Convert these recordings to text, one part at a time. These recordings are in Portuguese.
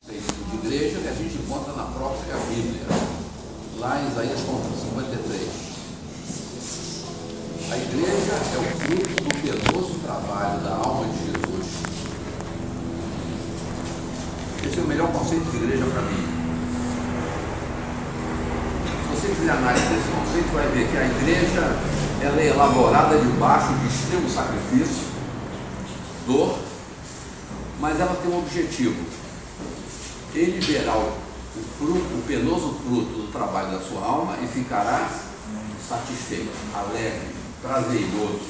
de igreja que a gente encontra na própria Bíblia, lá em Isaías 53. A igreja é o fruto do penoso trabalho da alma de Jesus. Esse é o melhor conceito de igreja para mim. Se você fizer análise desse conceito, vai ver que a igreja ela é elaborada debaixo de extremo sacrifício, dor, mas ela tem um objetivo: ele verá o penoso fruto do trabalho da sua alma e ficará satisfeito, alegre, prazeroso.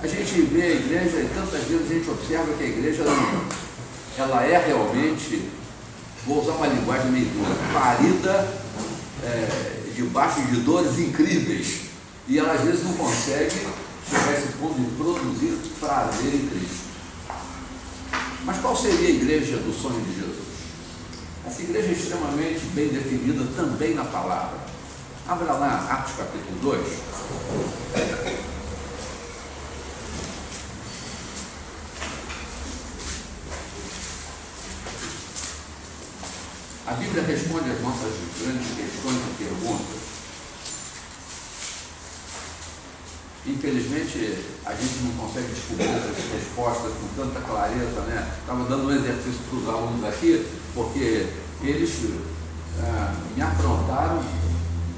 A gente vê a igreja e tantas vezes a gente observa que a igreja ela é realmente, vou usar uma linguagem meio dura, parida debaixo de dores incríveis, e ela às vezes não consegue chegar a esse ponto de produzir prazer em Cristo. Mas qual seria a igreja do sonho de Jesus? Essa igreja é extremamente bem definida também na palavra. Abra lá Atos capítulo 2. A Bíblia responde as nossas grandes questões e perguntas. Infelizmente, a gente não consegue descobrir essas respostas com tanta clareza, né? Estava dando um exercício para os alunos aqui, porque eles me afrontaram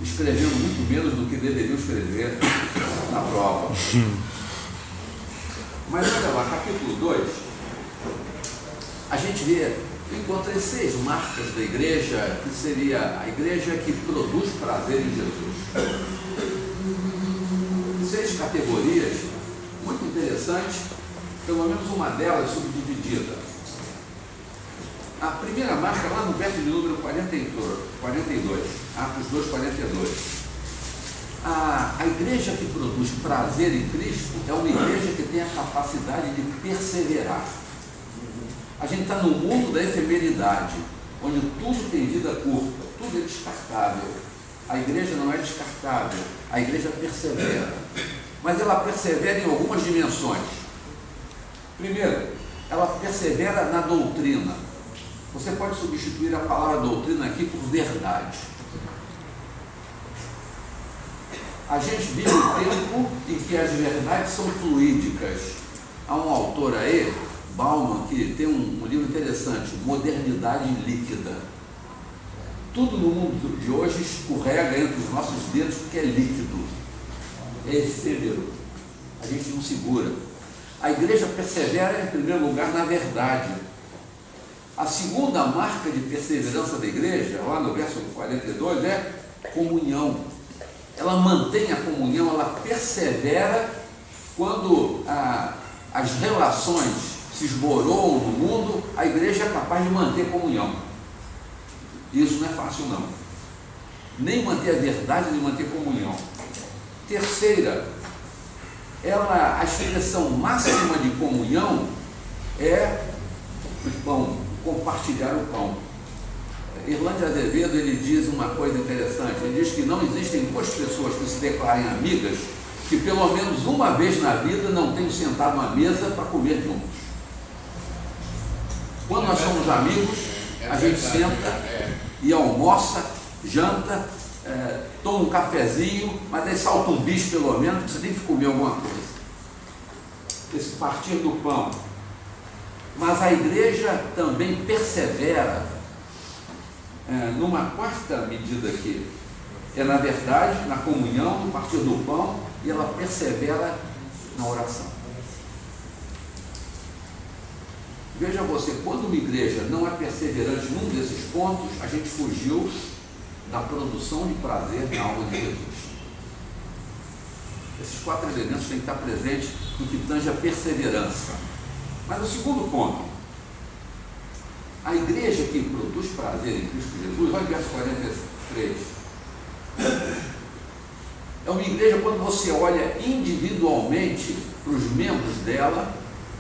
escrevendo muito menos do que deveriam escrever na prova. Mas olha lá, capítulo 2, a gente vê, eu encontrei 6 marcas da igreja, que seria a igreja que produz prazer em Jesus. 6 categorias, muito interessantes, pelo menos uma delas subdividida. A primeira marca, lá no verso de número 42, Atos 2, 42. A igreja que produz prazer em Cristo é uma igreja que tem a capacidade de perseverar. A gente está no mundo da efemeridade, onde tudo tem vida curta, tudo é descartável. A igreja não é descartável, a igreja persevera. Mas ela persevera em algumas dimensões. Primeiro, ela persevera na doutrina. Você pode substituir a palavra doutrina aqui por verdade. A gente vive um tempo em que as verdades são fluídicas. Há um autor aí, Bauman, que tem um livro interessante, Modernidade Líquida. Tudo no mundo de hoje escorrega entre os nossos dedos porque é líquido, é efêmero, a gente não segura. A igreja persevera em primeiro lugar na verdade. A segunda marca de perseverança da igreja, lá no verso 42, é comunhão. Ela mantém a comunhão, ela persevera quando as relações se esboroam no mundo, a igreja é capaz de manter comunhão. Isso não é fácil não, nem manter a verdade, nem manter comunhão. Terceira, a expressão máxima de comunhão é o pão, compartilhar o pão. Irlande Azevedo, ele diz uma coisa interessante, ele diz que não existem 2 pessoas que se declarem amigas que pelo menos uma vez na vida não tenham sentado à mesa para comer juntos. Quando nós somos amigos, a gente senta e almoça, janta, toma um cafezinho, mas aí salta um bicho pelo menos, você tem que comer alguma coisa. Esse partir do pão. Mas a igreja também persevera numa quarta medida aqui. É na verdade, na comunhão, no partir do pão, e ela persevera na oração. Veja você, quando uma igreja não é perseverante num desses pontos, a gente fugiu da produção de prazer na alma de Jesus. Esses 4 elementos têm que estar presentes no que tange a perseverança. Mas o segundo ponto, a igreja que produz prazer em Cristo Jesus, olha o verso 43. É uma igreja quando você olha individualmente para os membros dela,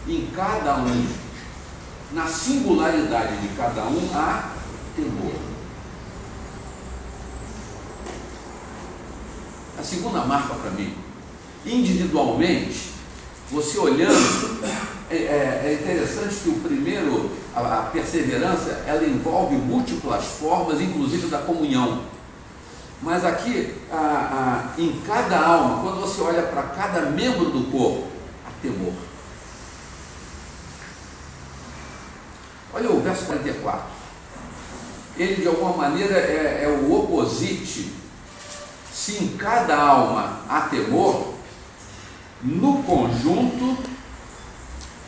em cada um, na singularidade de cada um, há temor. A segunda marca para mim, individualmente, você olhando, é interessante que a perseverança, ela envolve múltiplas formas, inclusive da comunhão. Mas aqui, em cada alma, quando você olha para cada membro do corpo, há temor. Olha o verso 44. Ele, de alguma maneira, é o oposite. Se em cada alma há temor, no conjunto,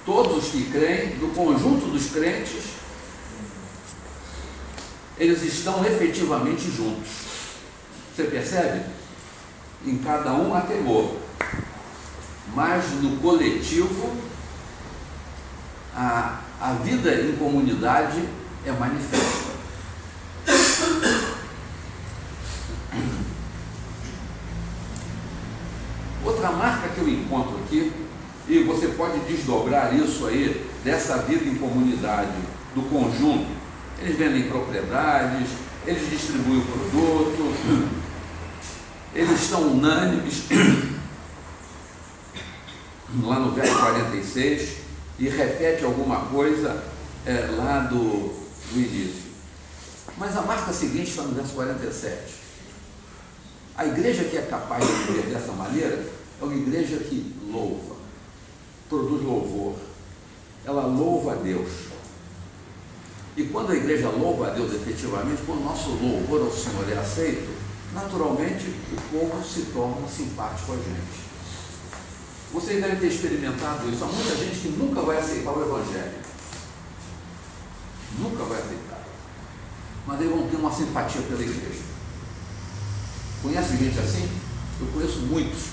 todos os que creem, no conjunto dos crentes, eles estão efetivamente juntos. Você percebe? Em cada um há temor, mas no coletivo, a vida em comunidade é manifesta. Outra marca que eu encontro aqui, e você pode desdobrar isso aí, dessa vida em comunidade, do conjunto. Eles vendem propriedades, eles distribuem o produto, eles estão unânimes, lá no verso 46, e repete alguma coisa lá do início. Mas a marca seguinte está no verso 47. A igreja que é capaz de viver dessa maneira é uma igreja que louva, produz louvor, ela louva a Deus. E quando a igreja louva a Deus efetivamente, quando o nosso louvor ao Senhor é aceito, naturalmente o povo se torna simpático a gente. Vocês devem ter experimentado isso. Há muita gente que nunca vai aceitar o Evangelho. Nunca vai aceitar. Mas eles vão ter uma simpatia pela igreja. Conhece gente assim? Eu conheço muitos.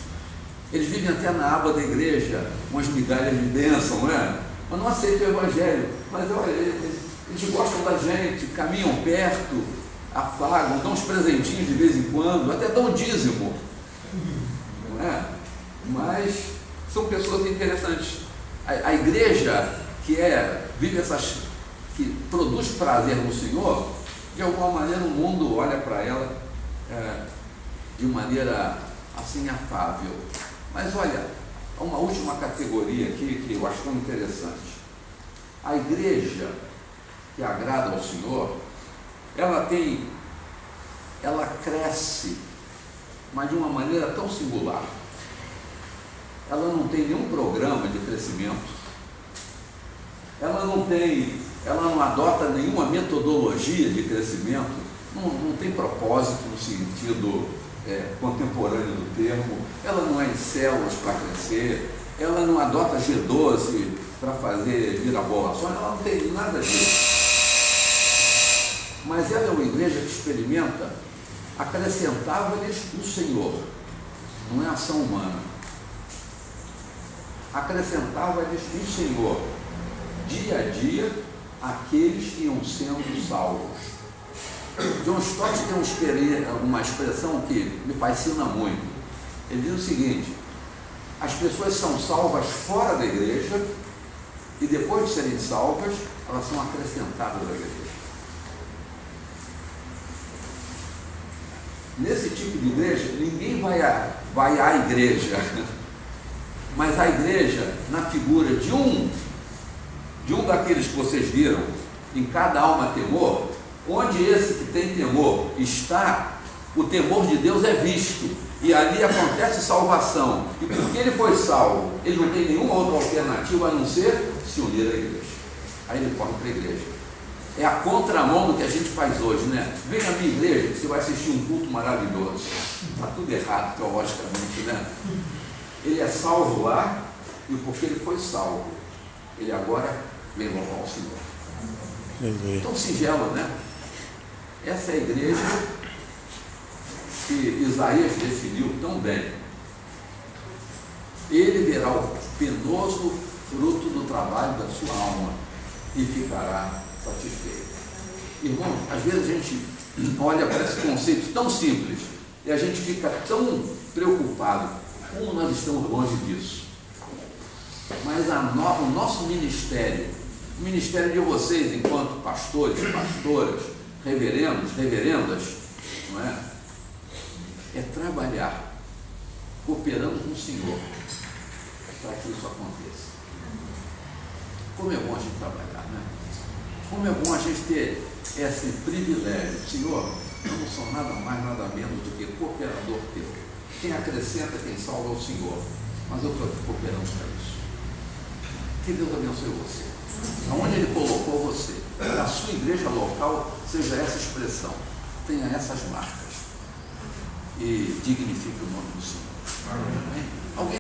Eles vivem até na aba da igreja, umas migalhas de bênção, não é? Mas não aceitam o Evangelho. Mas olha, eles gostam da gente, caminham perto, afagam, dão uns presentinhos de vez em quando, até dão dízimo. Não é? Mas são pessoas interessantes. A igreja vive que produz prazer no Senhor, de alguma maneira o mundo olha para ela de maneira assim afável. Mas olha, há uma última categoria aqui que eu acho tão interessante. A igreja que agrada ao Senhor, ela cresce, mas de uma maneira tão singular. Ela não tem nenhum programa de crescimento, ela não adota nenhuma metodologia de crescimento, não tem propósito no sentido contemporâneo do termo, ela não é em células para crescer, ela não adota G12 para fazer virabolações, ela não tem nada disso. Mas ela é uma igreja que experimenta, acrescentava-lhes o Senhor, não é ação humana. Acrescentava-lhes o Senhor, dia a dia, aqueles que iam sendo salvos. John Stott tem uma expressão que me fascina muito. Ele diz o seguinte: as pessoas são salvas fora da igreja e depois de serem salvas, elas são acrescentadas à igreja. Nesse tipo de igreja, ninguém vai à igreja, mas a igreja, na figura de um daqueles que vocês viram, em cada alma temor, onde esse que tem temor está, o temor de Deus é visto, e ali acontece salvação, e porque ele foi salvo, ele não tem nenhuma outra alternativa a não ser se unir à igreja. Aí ele corre para a igreja. É a contramão do que a gente faz hoje, né? Vem na minha igreja que você vai assistir um culto maravilhoso. Está tudo errado, teologicamente, né? Ele é salvo lá, e porque ele foi salvo, ele agora vem louvar o Senhor. Tão singelo, né? Essa é a igreja que Isaías definiu tão bem. Ele verá o penoso fruto do trabalho da sua alma e ficará satisfeito. Irmãos, às vezes a gente olha para esse conceito tão simples e a gente fica tão preocupado. Como nós estamos longe disso? Mas o nosso ministério, o ministério de vocês enquanto pastores, pastoras, reverendos, reverendas, não é? É trabalhar, cooperando com o Senhor, para que isso aconteça. Como é bom a gente trabalhar, né? Como é bom a gente ter esse privilégio. Senhor, eu não sou nada mais, nada menos do que cooperador teu. Quem acrescenta, quem salva é o Senhor. Mas eu estou cooperando para isso. Que Deus abençoe você. Aonde Ele colocou você, a sua igreja local, seja essa expressão, tenha essas marcas e dignifique o nome do Senhor. Amém? Alguém